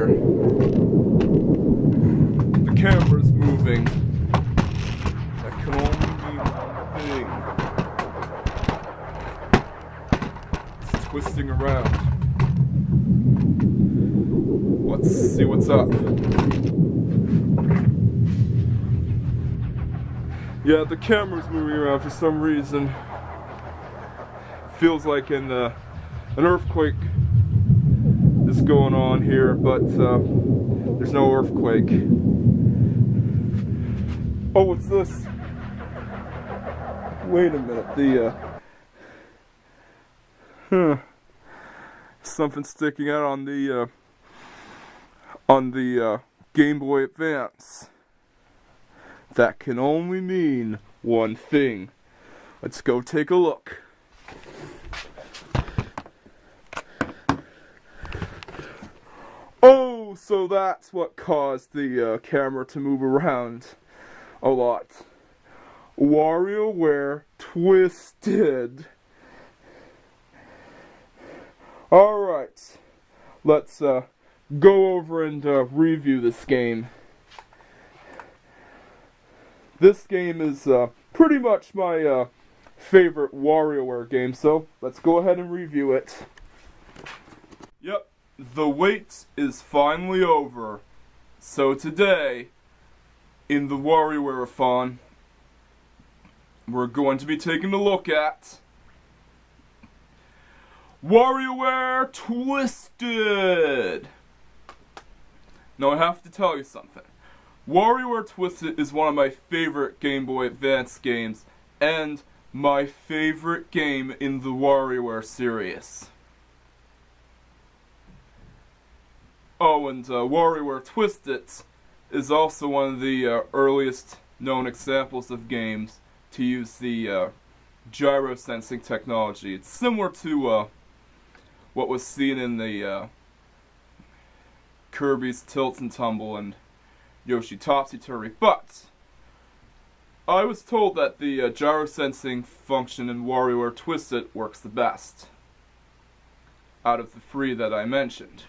here. The camera's moving. That can only mean one thing. It's twisting around. Let's see what's up. Yeah, the camera's moving around for some reason. Feels like an earthquake is going on here, but there's no earthquake. Oh, what's this? Wait a minute, something sticking out on the Game Boy Advance. That can only mean one thing. Let's go take a look. Oh, so that's what caused the camera to move around a lot. WarioWare Twisted. Alright, let's go over and review this game. This game is pretty much my favorite WarioWare game, so let's go ahead and review it. Yep, the wait is finally over. So today, in the WarioWare-a-Thon, we're going to be taking a look at WarioWare Twisted! Now I have to tell you something. WarioWare Twisted is one of my favorite Game Boy Advance games, and my favorite game in the WarioWare series. Oh, and WarioWare Twisted is also one of the earliest known examples of games to use the gyro sensing technology. It's similar to what was seen in the Kirby's Tilt and Tumble and Yoshi Topsy-Turvy, but I was told that the gyro sensing function in WarioWare Twisted works the best out of the three that I mentioned.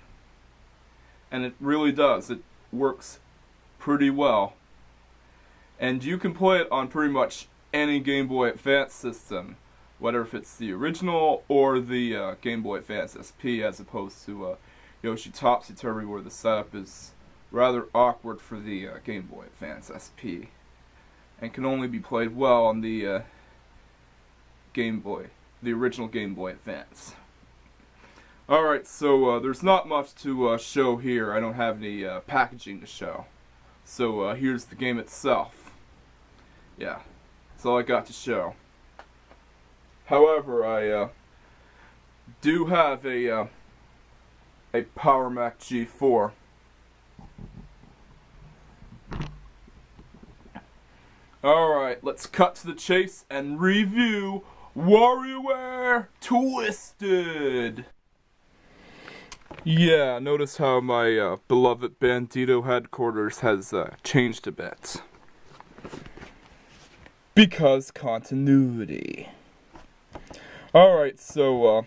And it really does. It works pretty well. And you can play it on pretty much any Game Boy Advance system, whether if it's the original or the Game Boy Advance SP, as opposed to Yoshi Topsy-Turvy, where the setup is rather awkward for the Game Boy Advance SP, and can only be played well on the the original Game Boy Advance. Alright, so there's not much to show here. I don't have any packaging to show. So here's the game itself. Yeah, that's all I got to show. However, I do have a Power Mac G4. Alright, let's cut to the chase and review WarioWare Twisted! Yeah, notice how my beloved Bandito headquarters has changed a bit. Because continuity. Alright, so,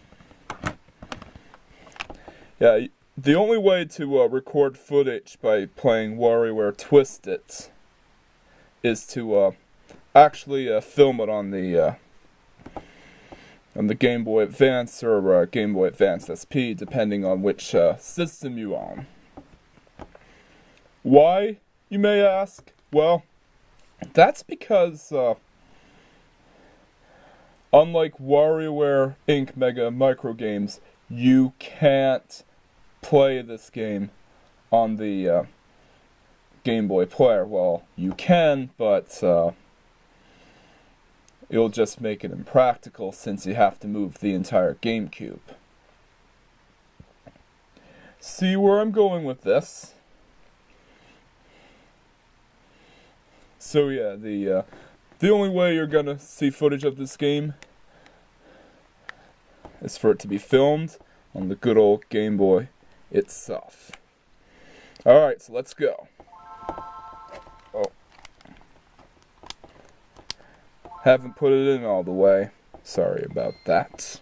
yeah, the only way to record footage by playing WarioWare Twisted is to actually film it on the Game Boy Advance or Game Boy Advance SP, depending on which system you're on. Why, you may ask? Well, that's because unlike WarioWare Inc. Mega MicroGames, you can't play this game on the Game Boy player. Well, you can, but it'll just make it impractical since you have to move the entire GameCube. See where I'm going with this? So yeah, the only way you're gonna see footage of this game is for it to be filmed on the good old Game Boy itself. Alright, so let's go. Oh. Haven't put it in all the way. Sorry about that.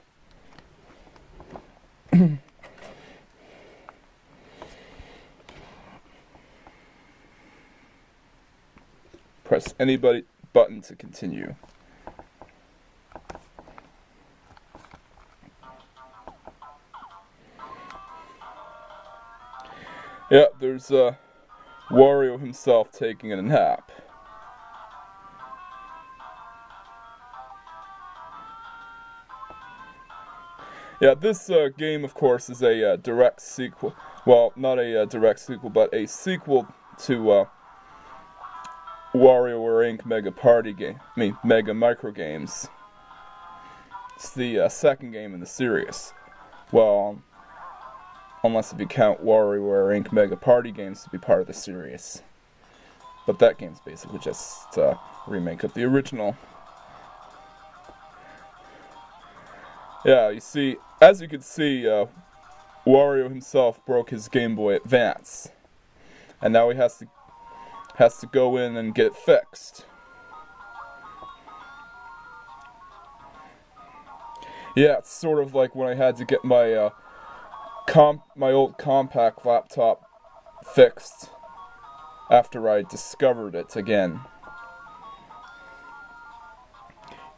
press any button to continue. Yeah, there's Wario himself taking a nap. Yeah, this game, of course, is a direct sequel. Well, not a direct sequel, but a sequel to WarioWare Inc. Mega Party Game. Mega MicroGames. It's the second game in the series. Well, unless if you count WarioWare Inc. Mega Party Games to be part of the series. But that game's basically just a remake of the original. Yeah, you see, as you can see, Wario himself broke his Game Boy Advance. And now he has to go in and get it fixed. Yeah, it's sort of like when I had to get my my old compact laptop fixed after I discovered it again.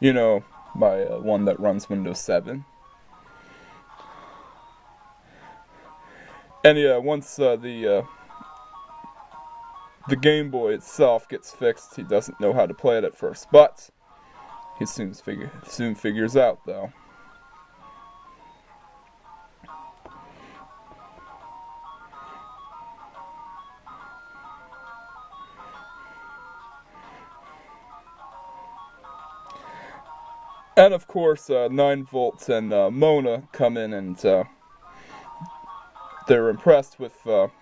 You know, my one that runs Windows 7. And yeah, once the Game Boy itself gets fixed, he doesn't know how to play it at first, but he soon figures out though. And of course, Ninevolt and Moana come in and they're impressed with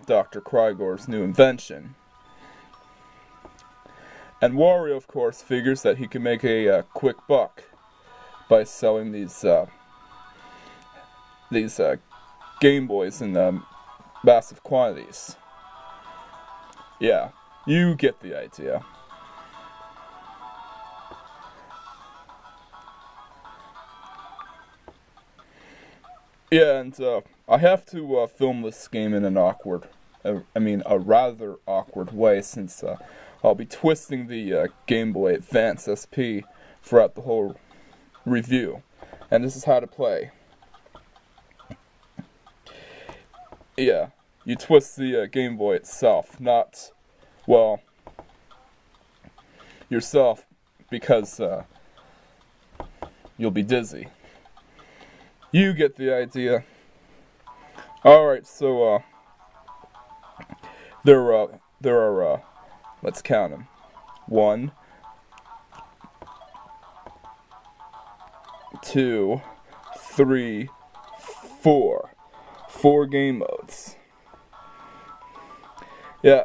Dr. Krygor's new invention. And Wario, of course, figures that he can make a quick buck by selling these Game Boys in massive quantities. Yeah, you get the idea. Yeah, and I have to film this game in an a rather awkward way, since I'll be twisting the Game Boy Advance SP throughout the whole review. And this is how to play. Yeah, you twist the Game Boy itself, not, well, yourself, because you'll be dizzy. You get the idea. Alright, so there are let's count them. 1, 2, 3, 4. 4 game modes. Yeah,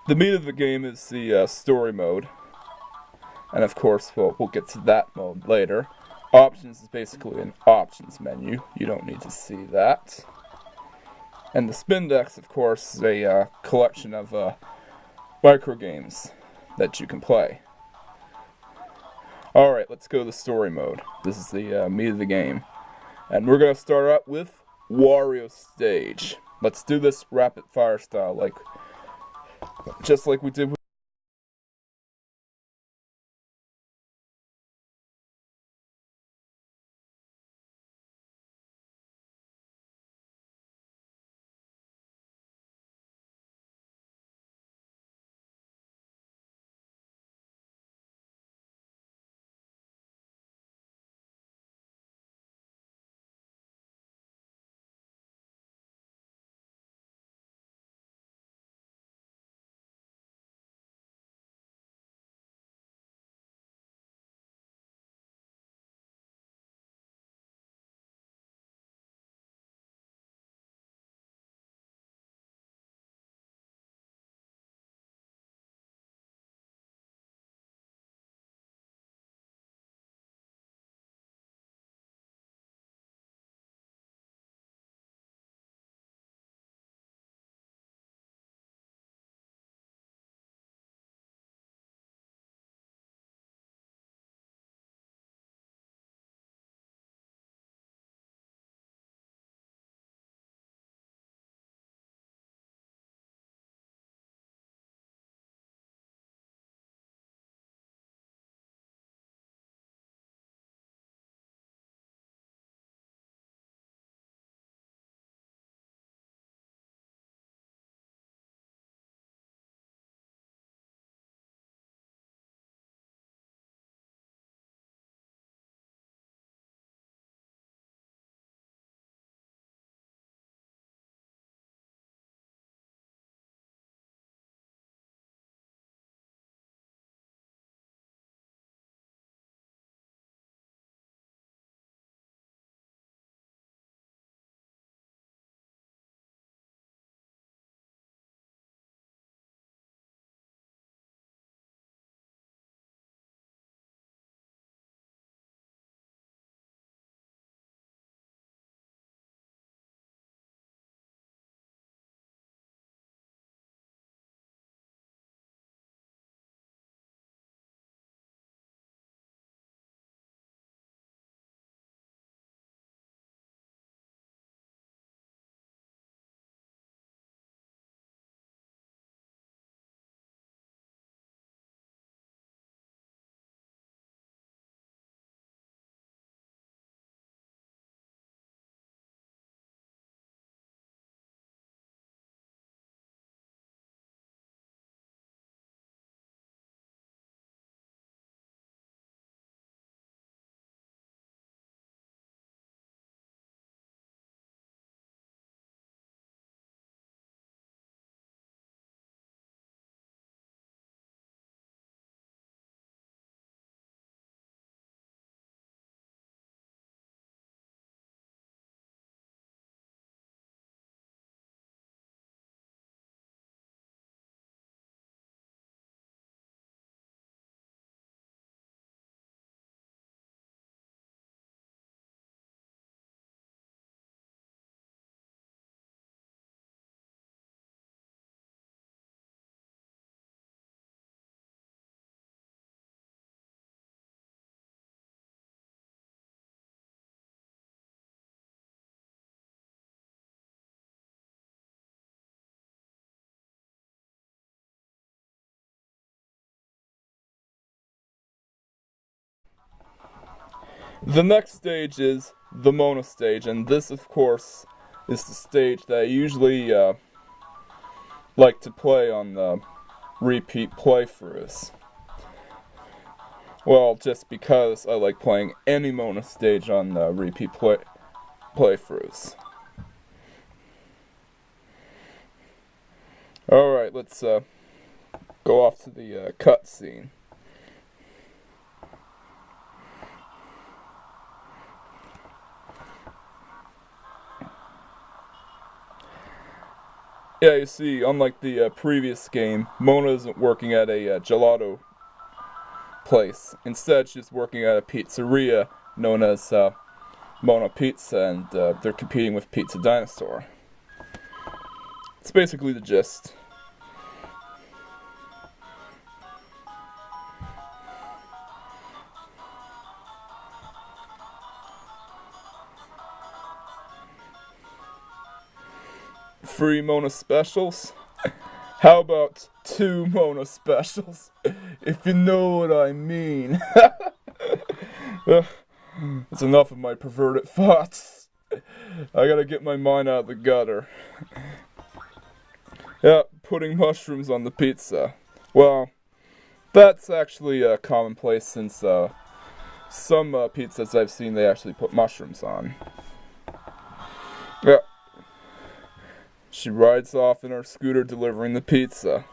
the meat of the game is the story mode, and of course we'll get to that mode later. Options is basically an options menu. You don't need to see that. And the spin decks, of course, is a collection of microgames that you can play. Alright, let's go to the story mode. This is the meat of the game. And we're going to start out with Wario Stage. Let's do this rapid fire style, just like we did with The next stage is the Moana stage, and this, of course, is the stage that I usually like to play on the repeat playthroughs. Well, just because I like playing any Moana stage on the repeat playthroughs. Alright, let's go off to the cutscene. Yeah, you see, unlike the previous game, Moana isn't working at a gelato place. Instead, she's working at a pizzeria known as Moana Pizza, and they're competing with Pizza Dinosaur. It's basically the gist. Free Moana specials? How about 2 Moana specials? If you know what I mean. That's enough of my perverted thoughts. I gotta get my mind out of the gutter. Yeah, putting mushrooms on the pizza. Well, that's actually commonplace since some pizzas I've seen they actually put mushrooms on. Yeah. She rides off in her scooter delivering the pizza.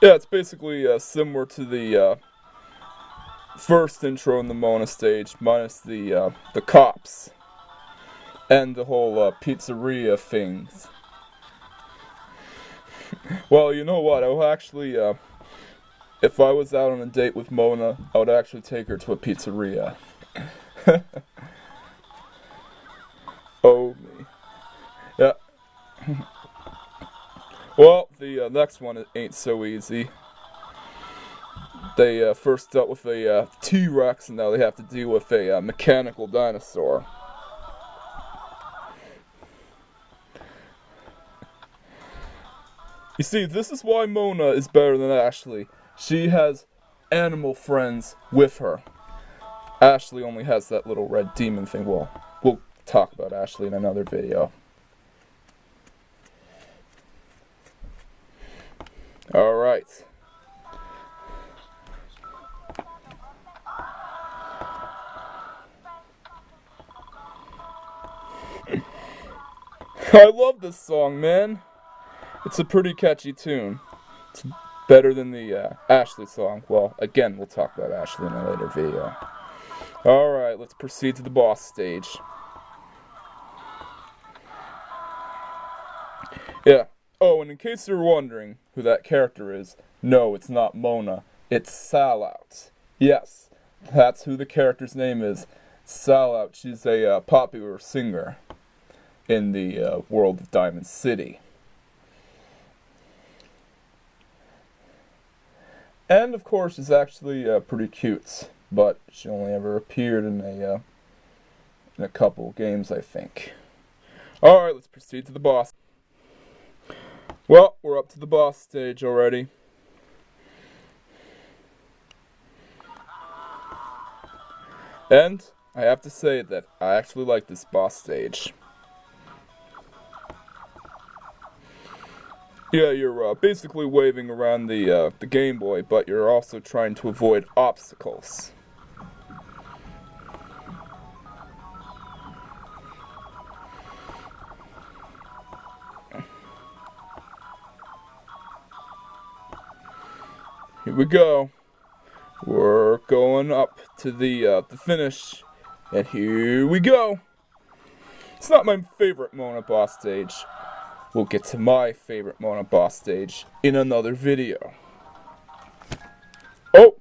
Yeah, it's basically similar to the first intro in the Moana stage, minus the cops and the whole pizzeria things. Well, you know what? I will actually, if I was out on a date with Moana, I would actually take her to a pizzeria. Oh me. Yeah. Well, the next one ain't so easy. They first dealt with a T-Rex, and now they have to deal with a mechanical dinosaur. You see, this is why Moana is better than Ashley. She has animal friends with her. Ashley only has that little red demon thing. Well, we'll talk about Ashley in another video. Alright. I love this song, man. It's a pretty catchy tune. It's better than the Ashley song. Well, again, we'll talk about Ashley in a later video. Alright, let's proceed to the boss stage. Yeah. Oh, and in case you're wondering who that character is, no, it's not Moana. It's Salout. Yes, that's who the character's name is. Salout. She's a popular singer in the world of Diamond City. And, of course, she's actually pretty cute, but she only ever appeared in a couple games, I think. Alright, let's proceed to the boss. Well, we're up to the boss stage already. And I have to say that I actually like this boss stage. Yeah, you're basically waving around the Game Boy, but you're also trying to avoid obstacles. Here we go. We're going up to the finish, and here we go. It's not my favorite Moana boss stage. We'll get to my favorite Moana boss stage in another video. Oh!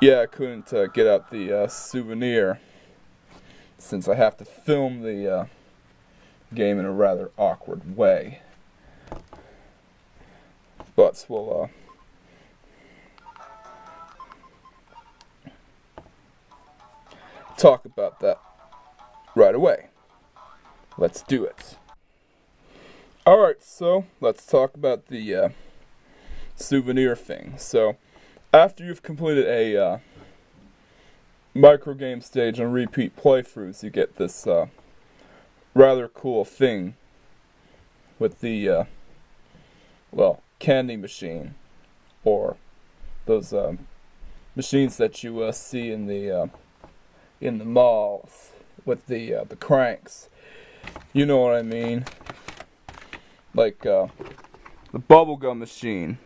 Yeah, I couldn't get out the souvenir, since I have to film the game in a rather awkward way. But we'll talk about that right away. let's do it. Alright, so let's talk about the souvenir thing. So, after you've completed a microgame stage and repeat playthroughs, you get this rather cool thing with the, well, candy machine, or those machines that you see in the malls with the cranks. You know what I mean? Like the bubblegum machine.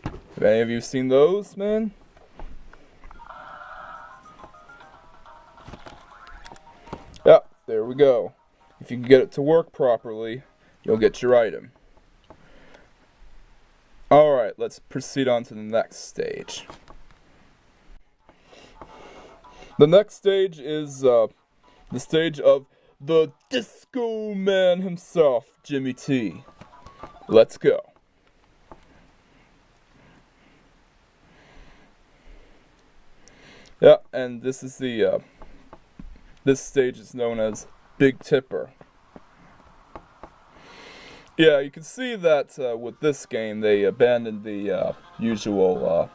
Have any of you seen those, man? Yeah, there we go. If you can get it to work properly, you'll get your item. Alright, let's proceed on to the next stage. The next stage is the stage of the Disco Man himself, Jimmy T. Let's go. Yeah, and this is the this stage is known as Big Tipper. Yeah, you can see that with this game they abandoned the usual.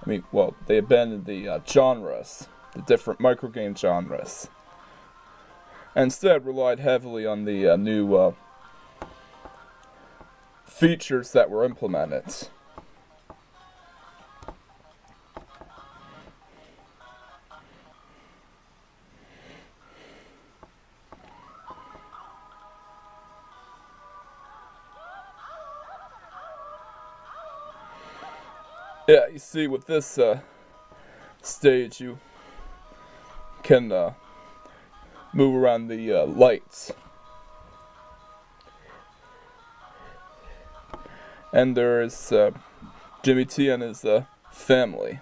They abandoned the genres, the different microgame genres, and instead relied heavily on the new features that were implemented. Yeah, you see, with this stage, you can move around the lights. And there is Jimmy T and his family.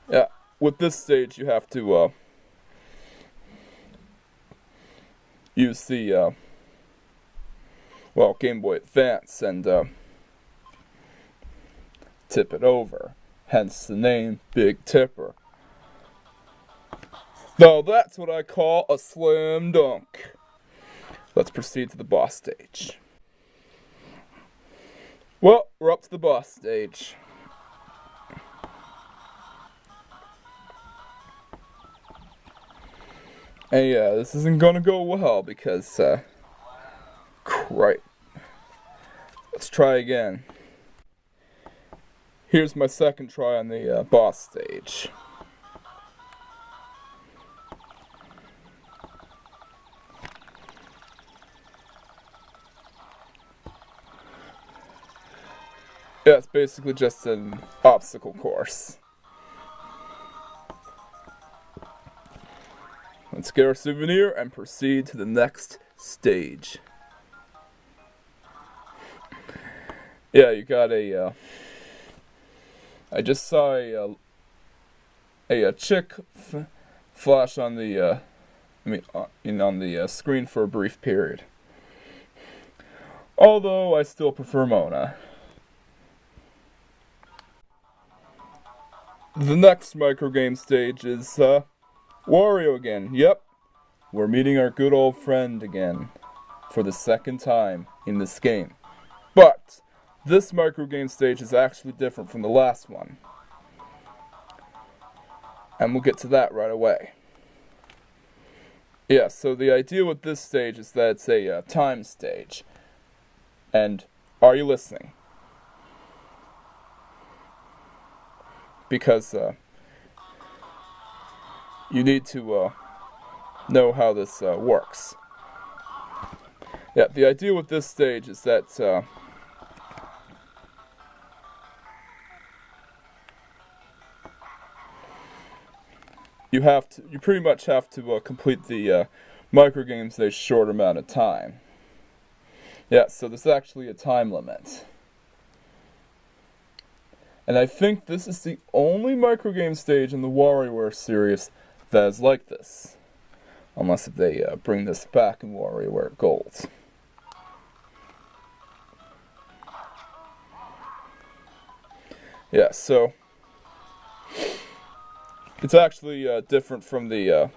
Yeah, with this stage, you have to use the Game Boy Advance and tip it over. Hence the name Big Tipper. Now that's what I call a slam dunk. Let's proceed to the boss stage. Well, we're up to the boss stage. And yeah, this isn't gonna go well because right. Let's try again. Here's my second try on the boss stage. Yeah, it's basically just an obstacle course. Let's get our souvenir and proceed to the next stage. Yeah, you got a, I just saw a chick flash on the, on the screen for a brief period. Although, I still prefer Moana. The next microgame stage is, Wario Again. Yep, we're meeting our good old friend again for the second time in this game. But this microgame stage is actually different from the last one. And we'll get to that right away. Yeah, so the idea with this stage is that it's a time stage. And are you listening? Because you need to know how this works. Yeah, the idea with this stage is that you pretty much have to complete the microgames in a short amount of time. Yeah, so there's actually a time limit. And I think this is the only microgame stage in the WarioWare series that is like this. Unless if they bring this back in WarioWare Gold. Yeah, so It's actually different from the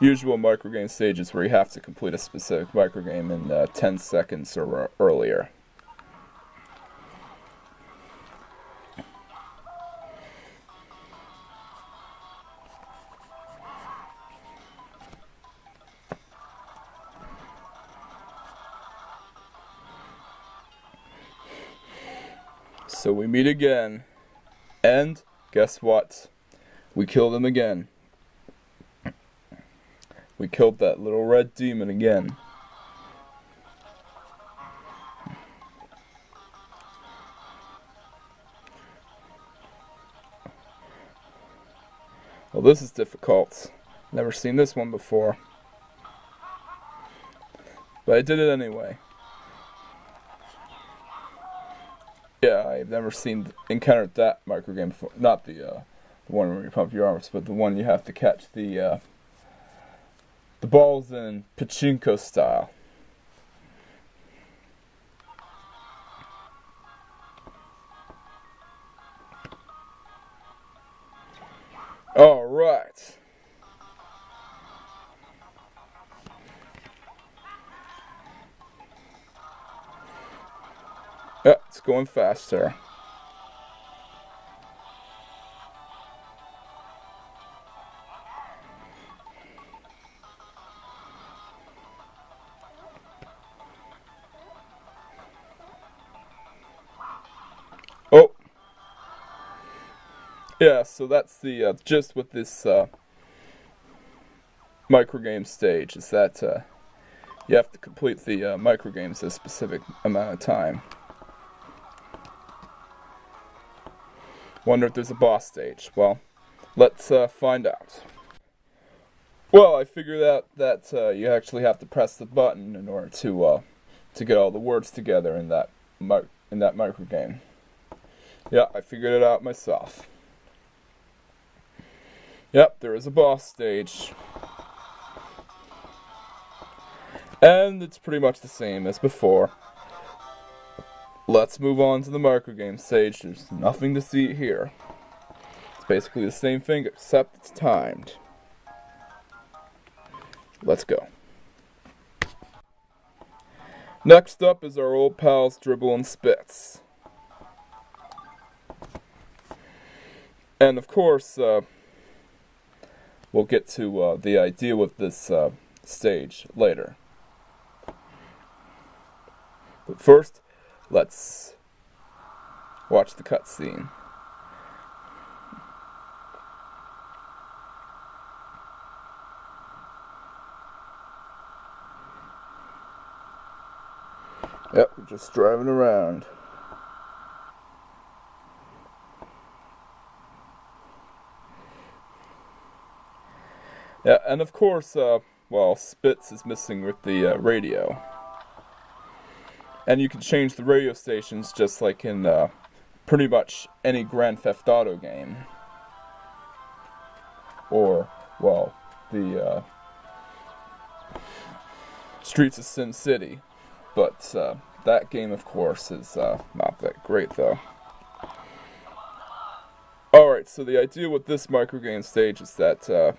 usual microgame stages where you have to complete a specific microgame in 10 seconds or earlier. So we meet again, and guess what? We killed him again. We killed that little red demon again. Well, this is difficult. Never seen this one before. But I did it anyway. Yeah, I've never encountered that microgame before. Not the one where you pump your arms, but the one you have to catch the balls in pachinko style. All right. Yeah, it's going faster. Oh. Yeah, so that's the gist with this microgame stage, is that you have to complete the microgames a specific amount of time. Wonder if there's a boss stage. Well, let's find out. Well, I figured out that you actually have to press the button in order to get all the words together in that microgame. Yeah, I figured it out myself. Yep, there is a boss stage. And it's pretty much the same as before. Let's move on to the microgame stage. There's nothing to see here. It's basically the same thing, except it's timed. Let's go. Next up is our old pals Dribble and Spitz. And of course, we'll get to the idea with this stage later. But first, let's watch the cutscene. Yep, we're just driving around. Yeah, and of course, well, Spitz is missing with the radio. And you can change the radio stations just like in pretty much any Grand Theft Auto game. Or, well, the Streets of Sin City. But that game, of course, is not that great, though. Alright, so the idea with this microgame stage is that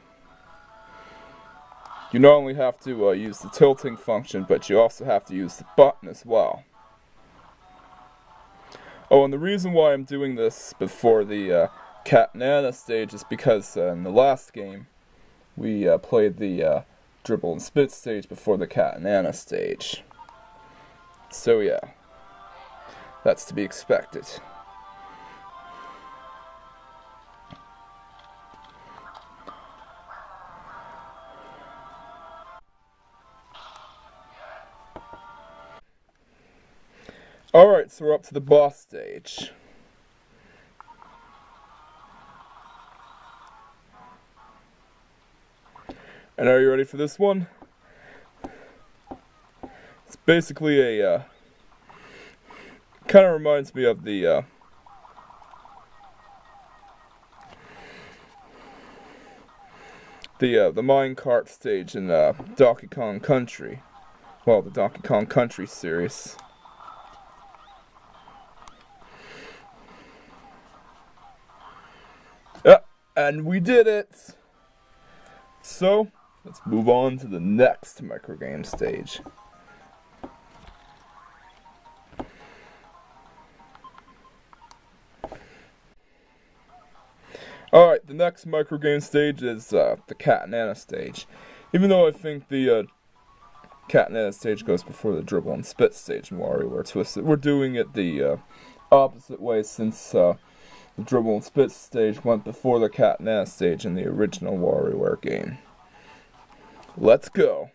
you not only have to use the tilting function, but you also have to use the button as well. Oh, and the reason why I'm doing this before the Cat and Anna stage is because in the last game, we played the Dribble and Spitz stage before the Cat and Anna stage. So yeah, that's to be expected. Alright, so we're up to the boss stage. And are you ready for this one? It's basically a, kind of reminds me of the minecart stage in Donkey Kong Country. Well, the Donkey Kong Country series. And we did it! So, let's move on to the next microgame stage. Alright, the next microgame stage is the Cat and Anna stage. Even though I think the Cat and Anna stage goes before the Dribble and Spit stage in WarioWare Twisted, we're doing it the opposite way, since the Dribble and Spit stage went before the Cat and Anna stage in the original WarioWare game. Let's go!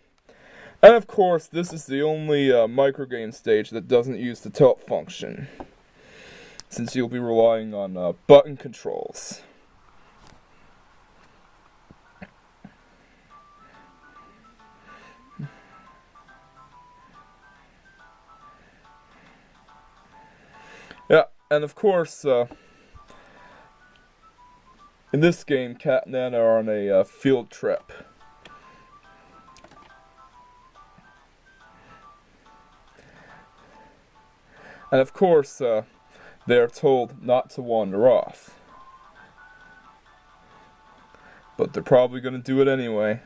And of course, this is the only microgame stage that doesn't use the tilt function, since you'll be relying on button controls. Yeah, and of course, in this game, Cat and Anna are on a field trip. And of course, they are told not to wander off. But they're probably going to do it anyway.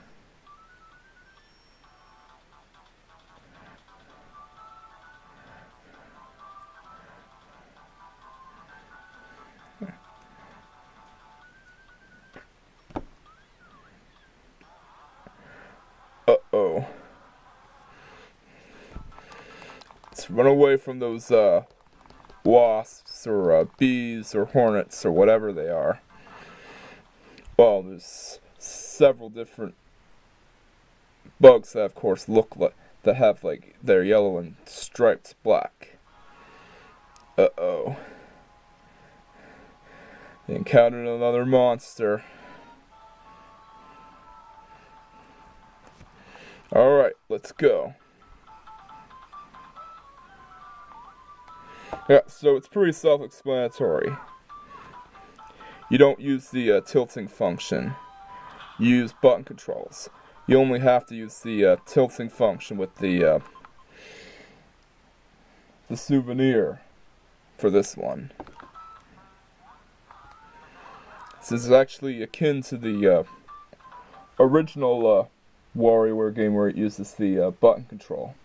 Uh-oh. Let's run away from those wasps or bees or hornets or whatever they are. Well, there's several different bugs that of course look like, that have like, they're yellow and striped black. Uh-oh. They encountered another monster. Alright, let's go. Yeah, so it's pretty self-explanatory. You don't use the tilting function. You use button controls. You only have to use the tilting function with the souvenir for this one. This is actually akin to the original WarioWare game where it uses the button control.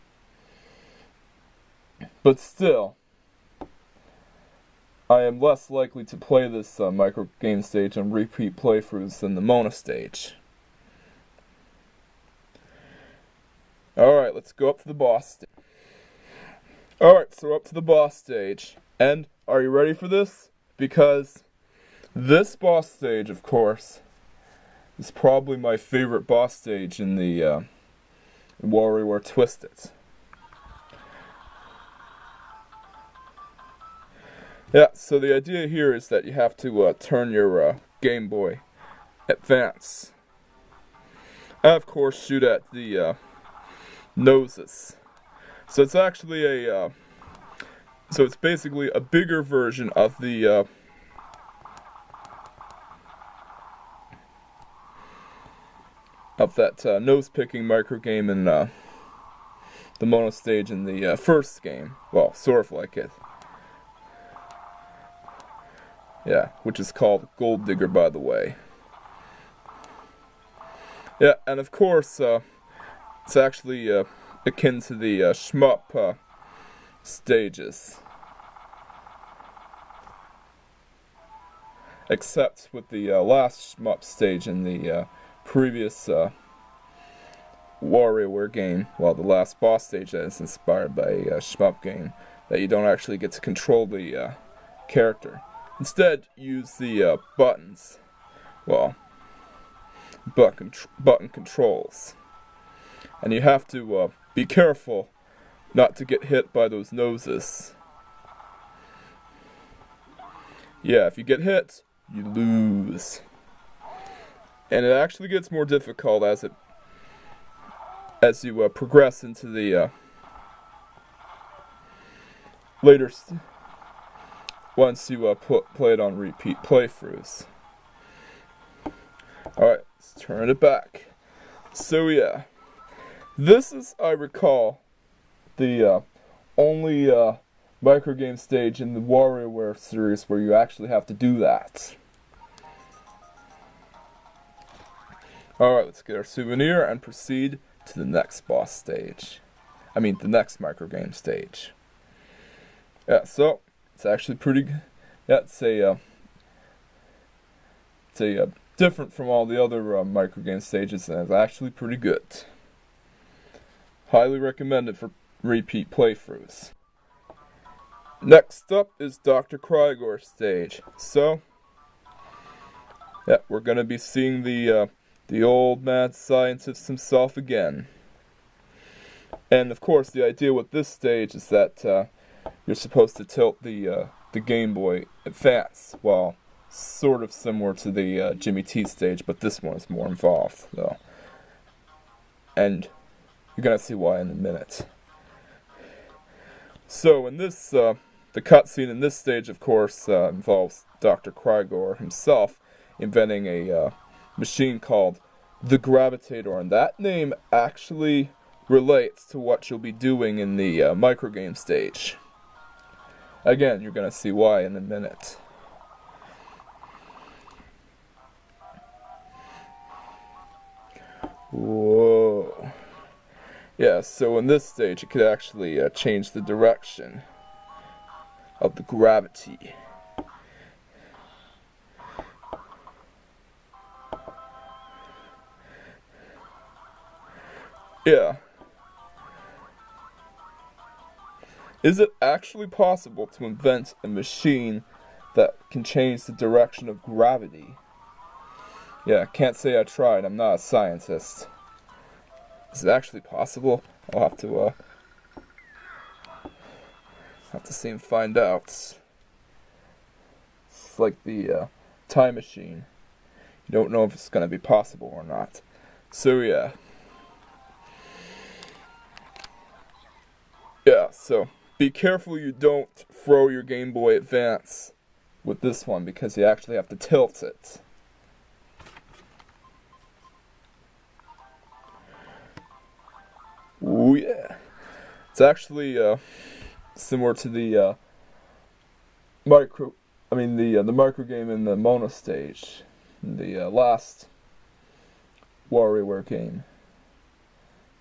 But still, I am less likely to play this microgame stage on repeat playthroughs than the Moana stage. Alright, let's go up to the boss stage. Alright, so we're up to the boss stage. And, are you ready for this? Because this boss stage, of course, is probably my favorite boss stage in the WarioWare Twisted. Yeah, so the idea here is that you have to turn your Game Boy Advance. And of course shoot at the noses. So it's actually a, so it's basically a bigger version of the of that nose-picking microgame in the Moana stage in the first game. Well, sort of like it. Yeah, which is called Gold Digger, by the way. Yeah, and of course, it's actually akin to the shmup stages. Except with the last shmup stage in the previous WarioWare game, well, the last boss stage that is inspired by a shmup game, that you don't actually get to control the character. Instead, use the buttons. Well, button controls. And you have to be careful not to get hit by those noses. Yeah, if you get hit, you lose. And it actually gets more difficult as you progress into the later once you play it on repeat playthroughs. Alright, let's turn it back. So yeah, this is, I recall, the only microgame stage in the WarioWare series where you actually have to do that. Alright, let's get our souvenir and proceed to the next boss stage. I mean, the next microgame stage. Yeah, so, it's actually pretty good. Yeah, it's different from all the other microgame stages, and it's actually pretty good. Highly recommended for repeat playthroughs. Next up is Dr. Krygor stage. So, yeah, we're gonna be seeing the old mad scientist himself again. And of course, the idea with this stage is that you're supposed to tilt the Game Boy Advance, well, sort of similar to the Jimmy T stage, but this one is more involved, though. And you're gonna see why in a minute. So in this, the cutscene in this stage, of course, involves Dr. Krygor himself inventing a machine called the Gravitator, and that name actually relates to what you'll be doing in the microgame stage. Again, you're gonna see why in a minute. Whoa. Yeah, so in this stage, you could actually change the direction of the gravity. Yeah. Is it actually possible to invent a machine that can change the direction of gravity? Yeah, can't say I tried. I'm not a scientist. Is it actually possible? I'll have to see and find out. It's like the time machine. You don't know if it's gonna be possible or not. So yeah. Yeah, so be careful you don't throw your Game Boy Advance with this one, because you actually have to tilt it. Ooh yeah. It's actually similar to the the microgame in the Moana stage, the last WarioWare game.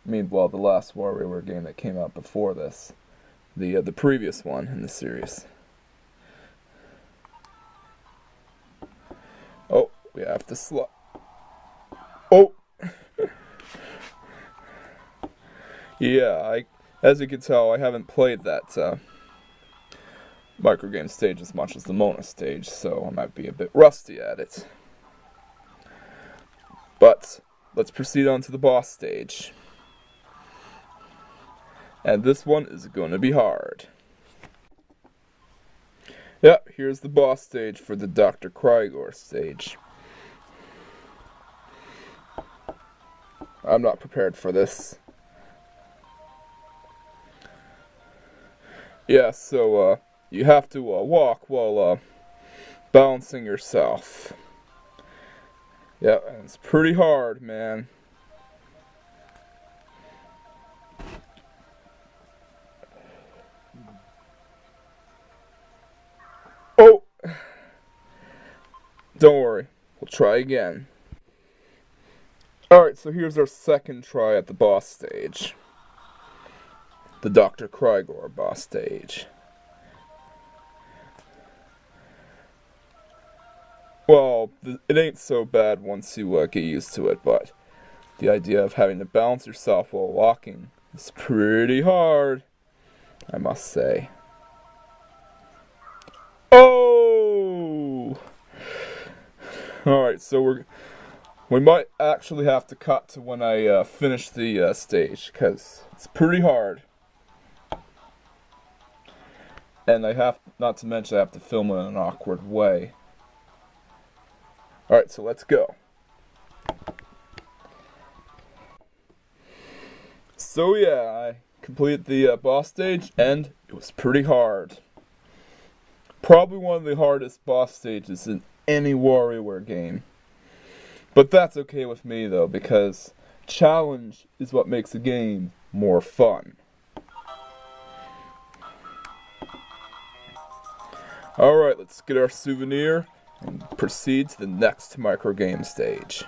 Well, the last WarioWare game that came out before this, the previous one in the series. Oh, we have to slide. Oh. Yeah, as you can tell, I haven't played that microgame stage as much as the Moana stage, so I might be a bit rusty at it. But let's proceed on to the boss stage. And this one is going to be hard. Yep, here's the boss stage for the Dr. Krygor stage. I'm not prepared for this. Yeah, so you have to walk while balancing yourself. Yeah, and it's pretty hard, man. Oh! Don't worry, we'll try again. Alright, so here's our second try at the boss stage. The Dr. Krygor boss stage. Well, it ain't so bad once you get used to it, but the idea of having to balance yourself while walking is pretty hard, I must say. Oh! Alright, so we might actually have to cut to when I finish the stage, because it's pretty hard. And not to mention I have to film it in an awkward way. Alright, so let's go. So yeah, I completed the boss stage, and it was pretty hard. Probably one of the hardest boss stages in any WarioWare game. But that's okay with me though, because challenge is what makes a game more fun. Alright, let's get our souvenir and proceed to the next microgame stage.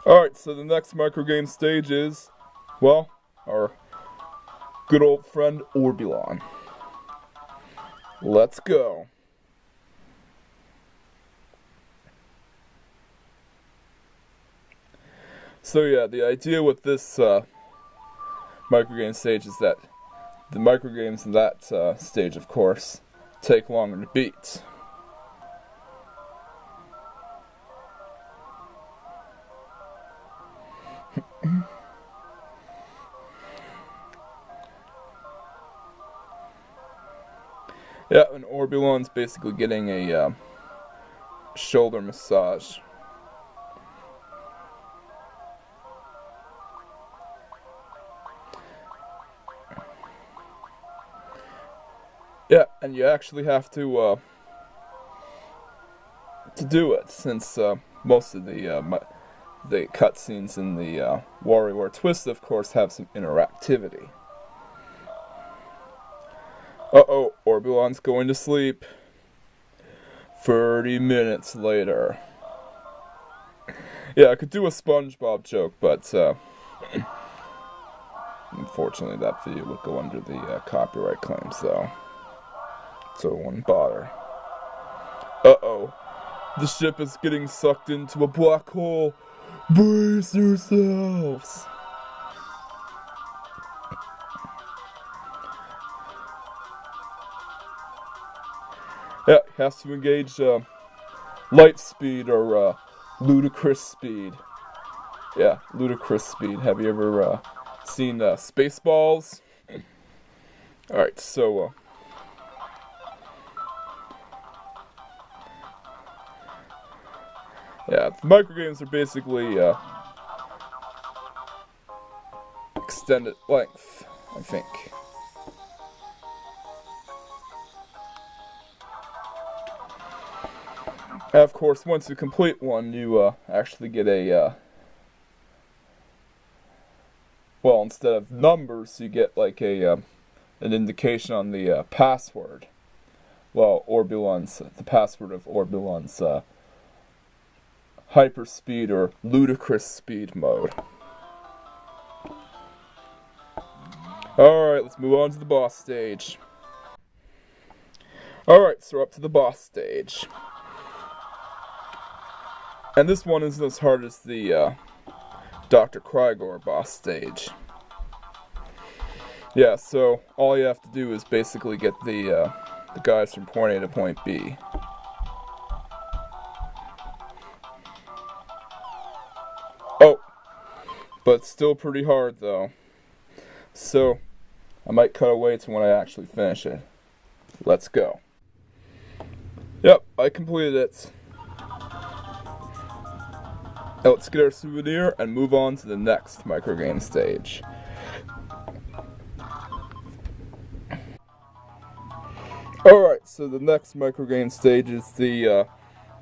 Alright, so the next microgame stage is, well, our good old friend Orbulon. Let's go. So yeah, the idea with this microgame stage is that the microgames in that stage, of course, take longer to beat. Yeah, and Orbulon's basically getting a shoulder massage. Yeah, and you actually have to do it, since most of the cutscenes in the WarioWare Twist, of course, have some interactivity. Uh-oh, Orbulon's going to sleep. 30 minutes later. Yeah, I could do a SpongeBob joke, but unfortunately that video would go under the copyright claims, though. So it wouldn't bother. Uh-oh. The ship is getting sucked into a black hole. Brace yourselves! Yeah, he has to engage light speed or ludicrous speed. Yeah, ludicrous speed. Have you ever seen Spaceballs? Alright, so yeah, the microgames are basically extended length, I think. And of course, once you complete one, you actually get a well, instead of numbers, you get like a an indication on the password. Well, the password of Orbulon's hyperspeed or ludicrous speed mode. Alright, let's move on to the boss stage. Alright, so we're up to the boss stage. And this one isn't as hard as the Dr. Krygor boss stage. Yeah, so all you have to do is basically get the guys from point A to point B. Oh, but it's still pretty hard though. So I might cut away to when I actually finish it. Let's go. Yep, I completed it. Now let's get our souvenir and move on to the next microgame stage. Alright, so the next microgame stage is the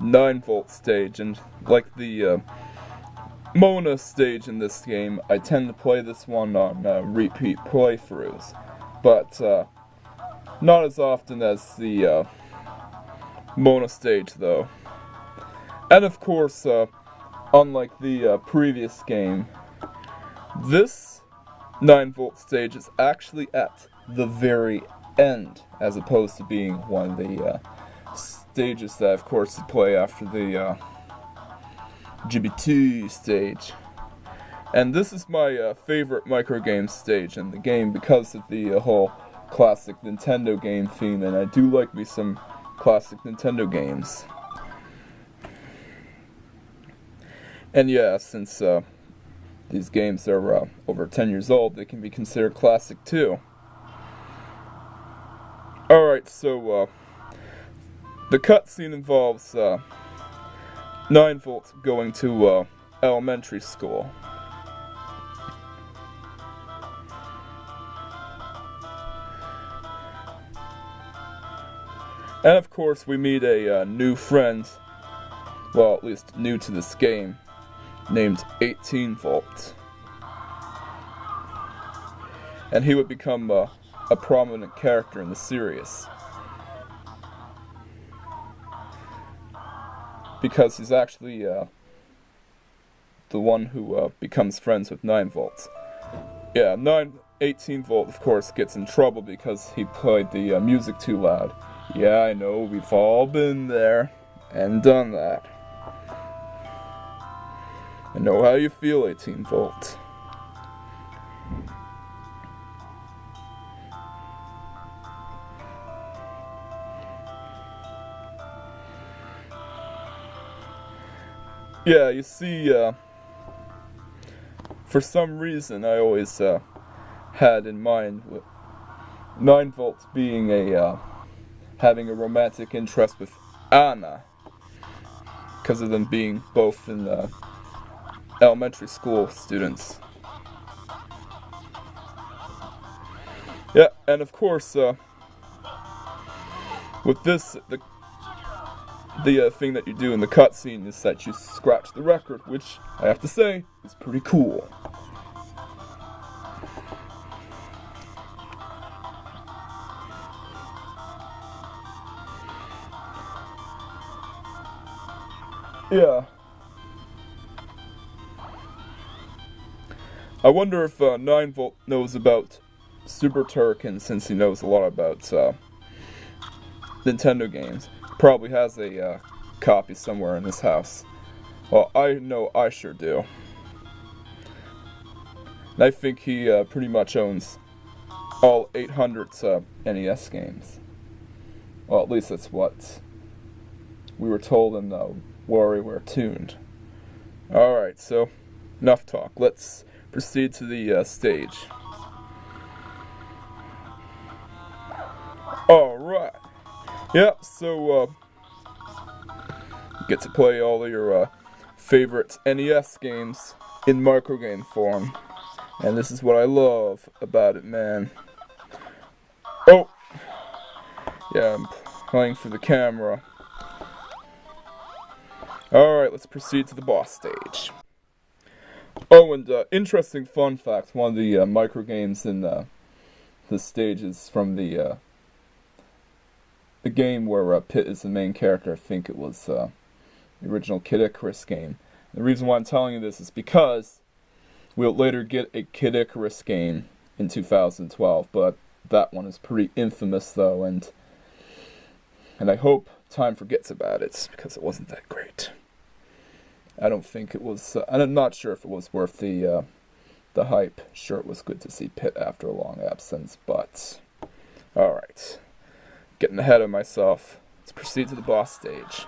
9-volt stage, and like the Moana stage in this game, I tend to play this one on repeat playthroughs, but not as often as the Moana stage though. And of course, unlike the previous game, this 9-volt stage is actually at the very end, as opposed to being one of the stages that, of course, you play after the GB2 stage. And this is my favorite microgame stage in the game because of the whole classic Nintendo game theme, and I do like me some classic Nintendo games. And yeah, since these games are over 10 years old, they can be considered classic too. Alright, so the cutscene involves 9-volt going to elementary school. And of course we meet a new friend, well, at least new to this game, named 18-volt. And he would become a prominent character in the series, because he's actually the the one who becomes friends with Ninevolt. Yeah, 18Volt, of course, gets in trouble because he played the music too loud. Yeah, I know, we've all been there and done that. I know how you feel, 18Volt. Yeah, you see, for some reason I always had in mind Ninevolt being having a romantic interest with Anna, because of them being both in elementary school students. Yeah, and of course, with this, the thing that you do in the cutscene is that you scratch the record, which I have to say is pretty cool. Yeah. I wonder if Ninevolt knows about Super Turrican, since he knows a lot about Nintendo games. Probably has a copy somewhere in his house. Well, I know I sure do. And I think he pretty much owns all 800 NES games. Well, at least that's what we were told in WarioWare-a-Thon. Alright, so enough talk. Let's proceed to the stage. Alright. Yep, so you get to play all of your favorite NES games in MicroGame form. And this is what I love about it, man. Oh! Yeah, I'm playing for the camera. Alright, let's proceed to the boss stage. Oh, and interesting fun fact, one of the microgames in the stage is from the game where Pit is the main character. I think it was the original Kid Icarus game. The reason why I'm telling you this is because we'll later get a Kid Icarus game in 2012, but that one is pretty infamous though, and I hope time forgets about it, because it wasn't that great. I don't think it was, and I'm not sure if it was worth the hype. Sure, it was good to see Pit after a long absence, but alright. Getting ahead of myself. Let's proceed to the boss stage.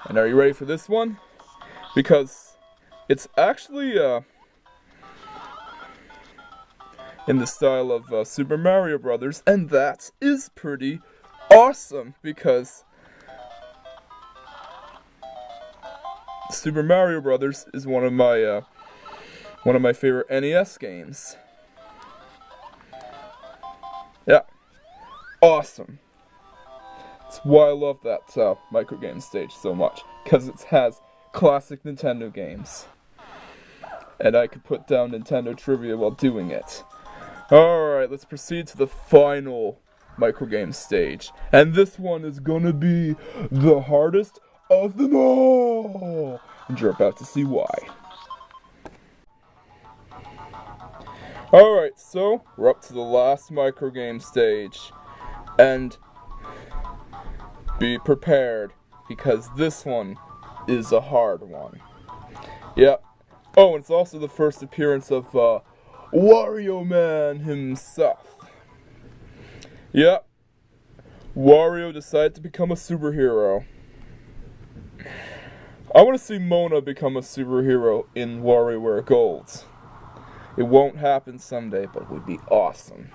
And are you ready for this one? Because it's actually in the style of Super Mario Brothers, and that is pretty awesome, because Super Mario Brothers is one of my favorite NES games. Yeah, awesome. That's why I love that microgame stage so much, because it has classic Nintendo games, and I could put down Nintendo trivia while doing it. Alright, let's proceed to the final microgame stage. And this one is gonna be the hardest of them all! And you're about to see why. Alright, so we're up to the last microgame stage. And be prepared, because this one is a hard one. Yep. Oh, and it's also the first appearance of WarioMan himself. Yep. Wario decided to become a superhero. I want to see Moana become a superhero in WarioWare Gold. It won't happen someday, but it would be awesome.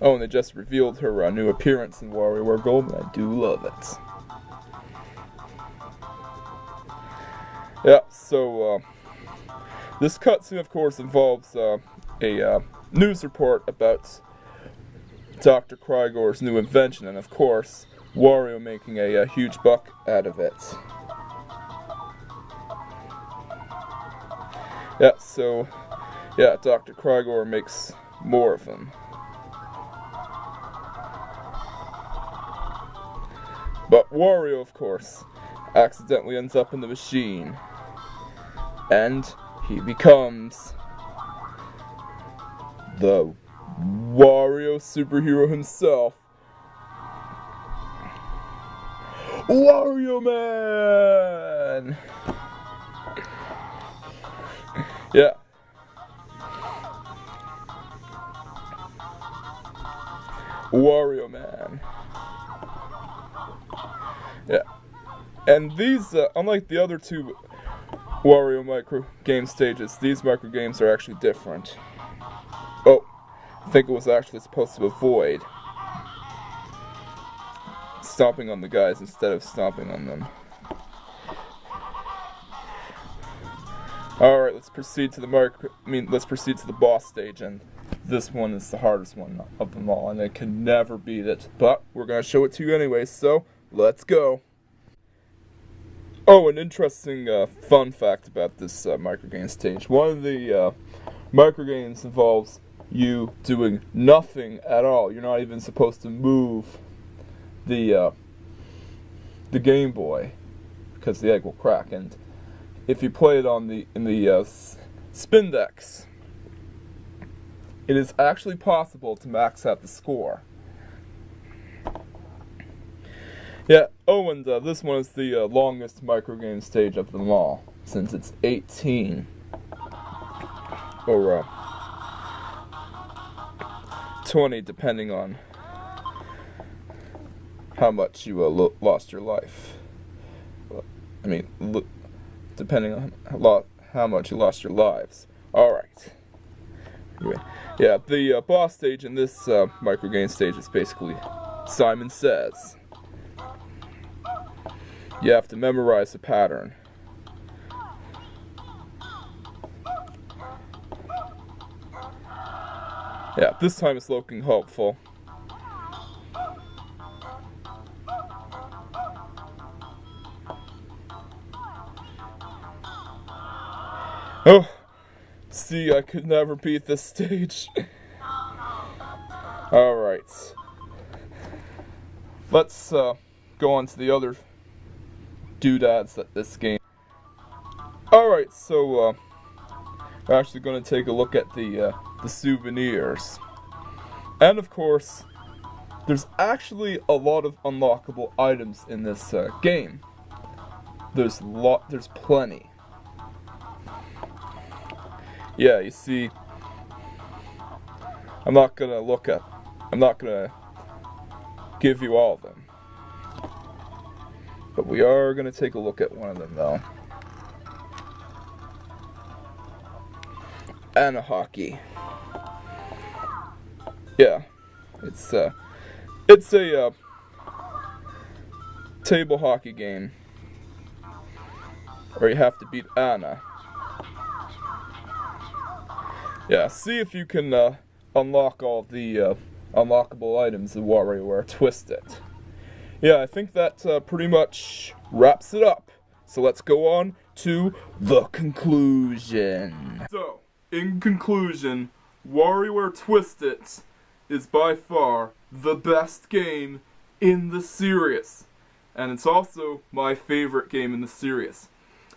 Oh, and they just revealed her new appearance in WarioWare Gold, and I do love it. Yeah, so this cutscene, of course, involves a news report about Dr. Krygor's new invention, and of course, Wario making a huge buck out of it. Yeah, so, yeah, Dr. Krygor makes more of them. But Wario, of course, accidentally ends up in the machine. And he becomes the Wario superhero himself, WarioMan! Yeah. WarioMan. Yeah. And these, unlike the other two Wario MicroGame stages, these microgames are actually different. Oh, I think it was actually supposed to avoid stomping on the guys instead of stomping on them. Alright, let's proceed to the boss stage, and this one is the hardest one of them all, and I can never beat it. But we're gonna show it to you anyway, so let's go. Oh, an interesting fun fact about this microgame stage. One of the microgames involves you doing nothing at all. You're not even supposed to move the Game Boy, because the egg will crack. And if you play it in the spin decks, it is actually possible to max out the score. Yeah. Oh, and this one is the longest microgame stage of them all, since it's 18 or 20, depending on how much you lost your life. I mean, depending on how much you lost your lives. Alright. Anyway, yeah, the boss stage in this microgame stage is basically Simon Says. You have to memorize the pattern. Yeah, this time it's looking hopeful. Oh, see, I could never beat this stage. Alright. Let's go on to the other doodads at this game. Alright, so we're actually going to take a look at the souvenirs. And of course, there's actually a lot of unlockable items in this game. There's plenty. Yeah, you see, I'm not gonna give you all of them. But we are gonna take a look at one of them though. Ana hockey. Yeah, it's a table hockey game where you have to beat Anna. Yeah, see if you can unlock all the unlockable items in WarioWare Twist It. Yeah, I think that pretty much wraps it up. So let's go on to the conclusion. So, in conclusion, WarioWare Twist It is by far the best game in the series. And it's also my favorite game in the series.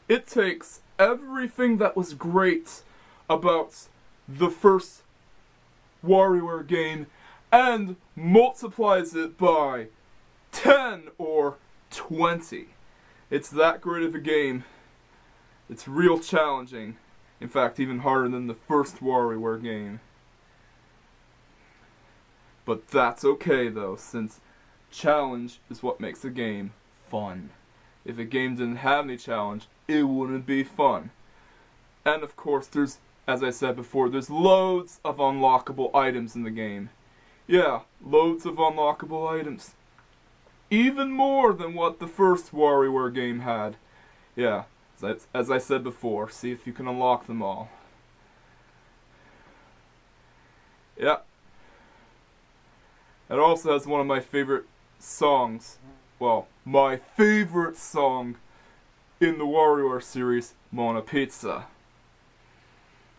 It takes everything that was great about the first WarioWare game and multiplies it by 10 or 20. It's that great of a game. It's real challenging. In fact, even harder than the first WarioWare game. But that's okay though, since challenge is what makes a game fun. If a game didn't have any challenge, it wouldn't be fun. And of course, there's, as I said before, there's loads of unlockable items in the game. Yeah, loads of unlockable items. Even more than what the first WarioWare game had. Yeah, as I said before, see if you can unlock them all. Yeah. It also has one of my favorite songs. Well, my favorite song in the WarioWare series, Moana Pizza.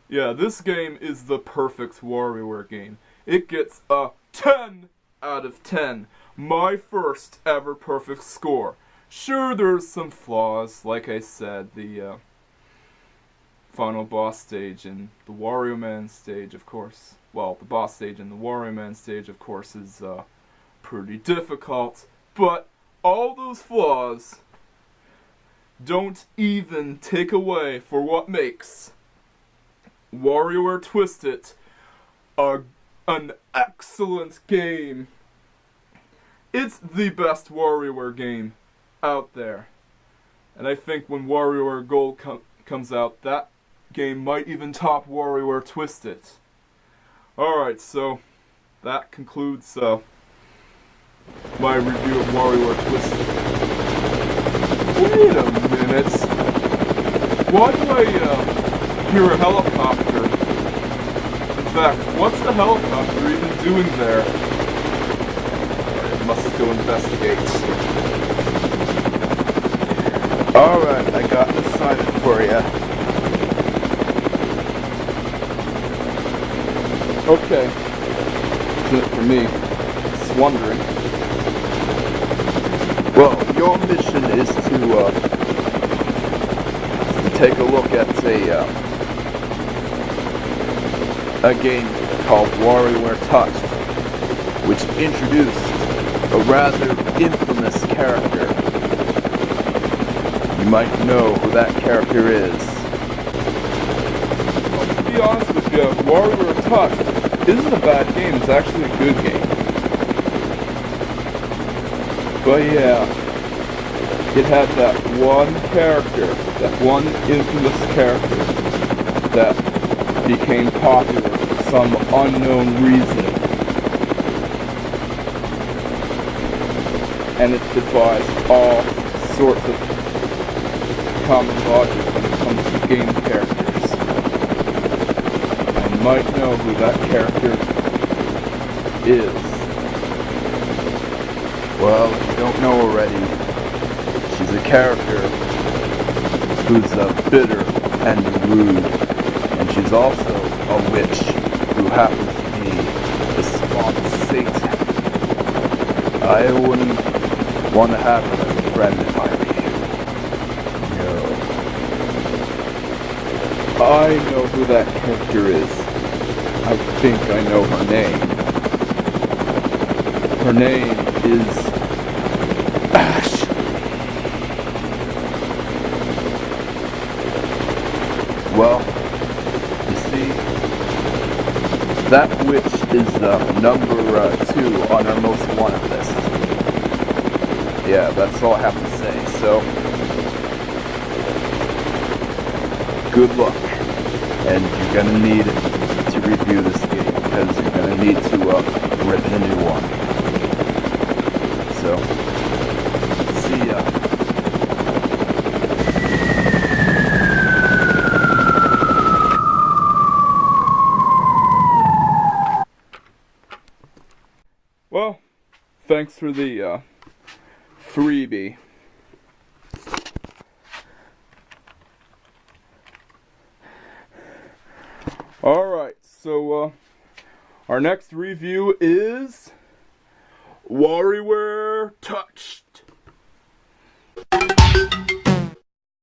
Yeah, this game is the perfect WarioWare game. It gets a 10 out of 10. My first ever perfect score. Sure, there's some flaws. Like I said, the final boss stage and the WarioMan stage, of course. Well, the boss stage and the WarioMan stage, of course, is pretty difficult. But all those flaws don't even take away for what makes WarioWare Twisted an excellent game. It's the best WarioWare game out there. And I think when WarioWare Gold comes out, that game might even top WarioWare Twisted. Alright, so that concludes my review of WarioWare Twisted. Wait a minute. Why do I hear a helicopter? In fact, what's the helicopter even doing there? I must go investigate. Alright, I got an assignment for you. Okay. Isn't it for me? Just wondering. Well, your mission is to take a look at a game called WarioWare-a-Thon, which introduced a rather infamous character. You might know who that character is. Well, to be honest with you, WarioWare-a-Thon isn't a bad game, it's actually a good game. But yeah, it had that one character, that one infamous character that became popular for some unknown reason. And it defies all sorts of common logic when it comes to game characters. I might know who that character is. Well, if you don't know already, she's a character who's bitter and rude, and she's also a witch who happens to be the spawn of Satan. I wouldn't want to have her as a friend if I were you. No. I know who that character is. I think I know her name. Her name is Ash. Well, you see, that witch is number 2 on our most wanted list. Yeah, that's all I have to say, so good luck. And you're gonna need to review this game, because you're gonna need to rip a new one. So, see ya. Well, thanks for the freebie. Alright, so our next review is WarioWare-a-Thon.